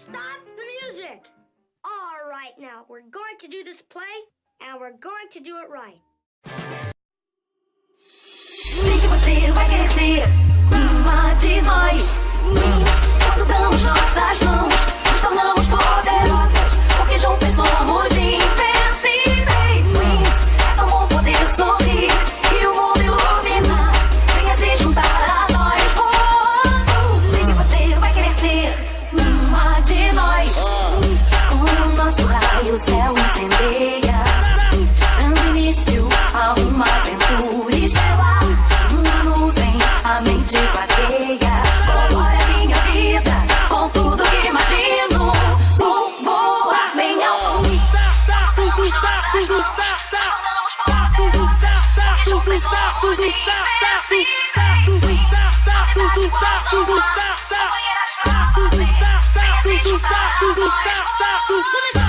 Stop the music! All right, now, we're going to do this play, and we're going to do it right. Sei que você vai querer ser uma de nós. Quando damos nossas mãos, nos tornamos poderosas, porque juntas somos invencíveis. É tão bom poder sorrir e o mundo iluminar. Venha se juntar a nós. Sei que você vai querer ser uma de nós. Quando o nosso raio o céu incendeia, dando início a uma aventura estelar. A mente vagueia, colore minha vida com tudo que imagino. Vou voar bem alto. Vamos nossas mãos, tornamos poderosas, porque juntas somos invencíveis. Novidade nova, companheiras pra valer. Venha se juntar a nós.